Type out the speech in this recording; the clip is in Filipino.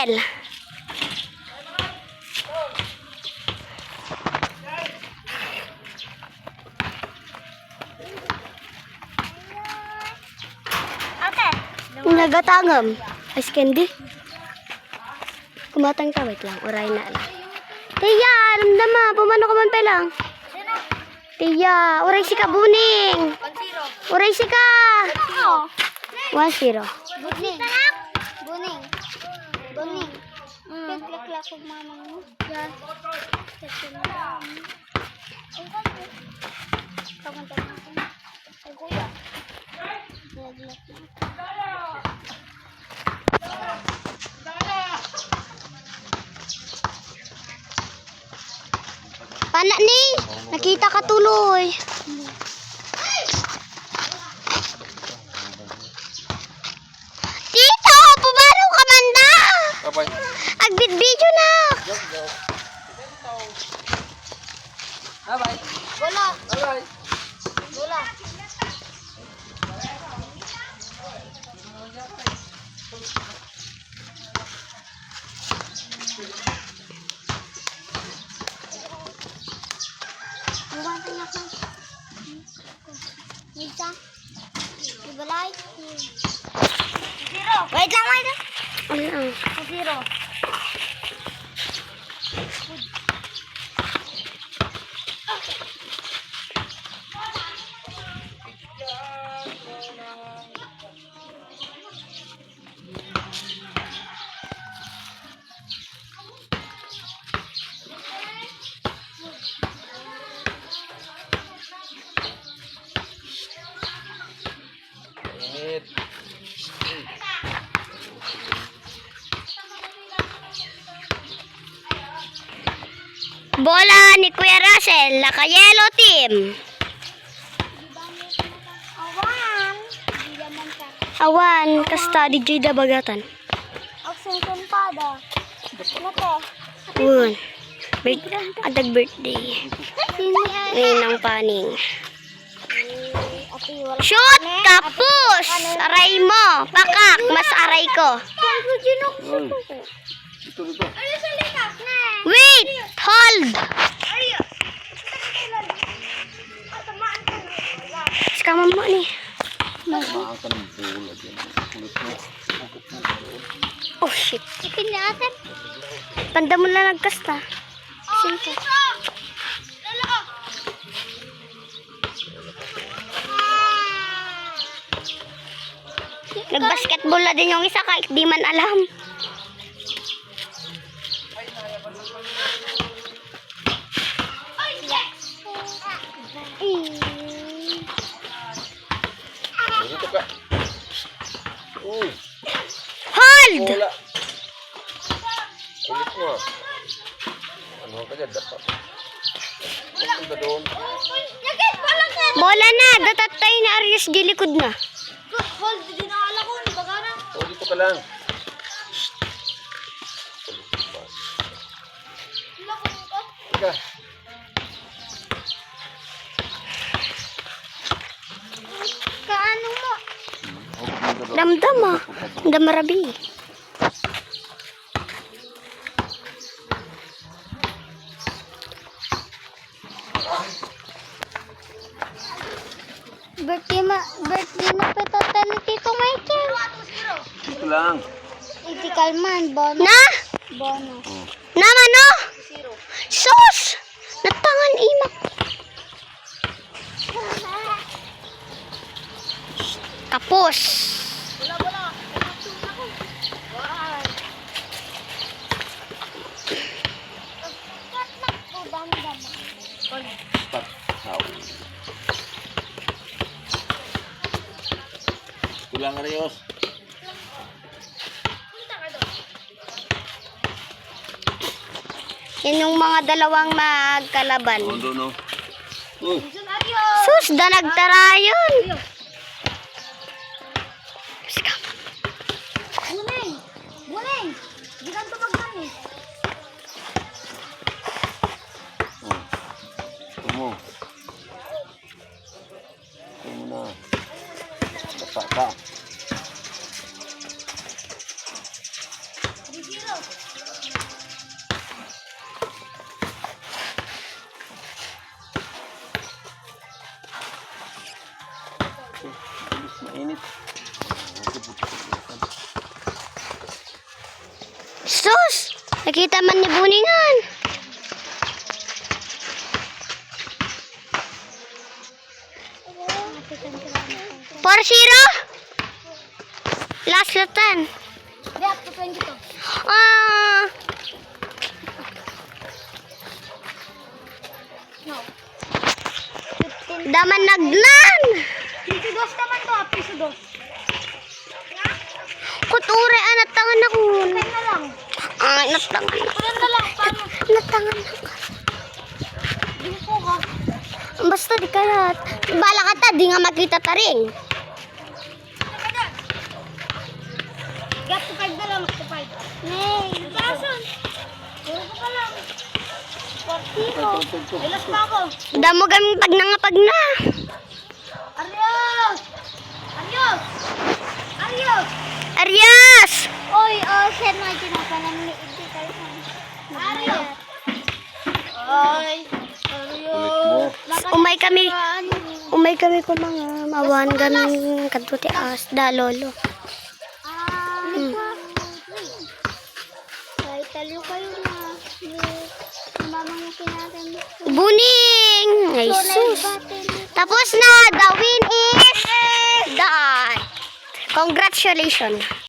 Russell. Nagatangam. Ice candy. Kumatang ka, wait lang. Uray na lang. Tiya, ramdama. Pumano ka man pa lang. Tiya, uray si ka, buning. Uray si ka. 1-0. Buning. Buning. Buning. Klak-klak ko mama mo. Yan. Kamuntang ako. Ay, kuya. Panak ni, nakita ka tuloy. Tito, pumaro ka manda. Agbit-video na. Bola. Bola. Buwan na ka. Nita. Ibalay. 0. Wait lang, wait lang. Ano? 0. Bola ni Kuya Russell, naka-yellow team. Awan. Di naman ka. Awan, kasta di Jada Bagatan. Aksen pada. Nate. Uwan. Adag birthday. Sini ay. Ninang paning. Ati wala. Shoot! Kapus! Aray mo! Pakak! Mas aray ko. Dito. Wait! Hold! Sekaman mo ni. Maang ka ng bola dyan. Kulit mo. Oh shit. Ipin na atin. Panda mo na nagkasta. Simple. Nag-basketball na din yung isa kahit di man alam. Dito ka. Hold! Bola. Kulit mo. Ano ka dyan? Dapat. Ano ka doon? Bola na! Datatay na Arias gilikod na. Hold, di na ala ko. Di ba ka na? O, dito ka lang. Ika. Kaano mo? Damdam ah. Damarabi. Birthday mo petatan ni Tito Michael. Dito lang. Itikal man, bonus. Na? Bonus. Naman no? 0. Sus! Natangan imak. Kapos. Bola. Tulang Arios. Yan yung mga dalawang magkalaban. No. Sus, danagtarayon. Buneng. Di kan tumagdan eh. Tumo. Tumo na. Basta ka. Bilis mainit. Sus! Nakita man ni Buningan. For zero? Last latan. Hindi, up to 22. Ah! No. 15. Daman nagnan! Piso dos naman to, piso dos. Kuture, natangan ako. Kaya na lang. Natangan. Kaya na lang, paano? Natangan ako. Yung po ka. Basta di kalat. Bala ka ta, di nga makita ta rin. Gat to 5 na lang, to 5. Nay, bason. Puro ko pa lang. 40. Ilas pa ako. Damo gaming pag nangapag na. Arios! Arios! Arios! Arias! Oy, siya na tinapalan ni Iggy kayo. Arios! Oy! Arios! Umay kami ko mga mawan gaming kadto ti as da lolo. Kahit talo kayo na. Mamang natin. Buning! Ay sus. Tapos na, the win is done. Congratulations.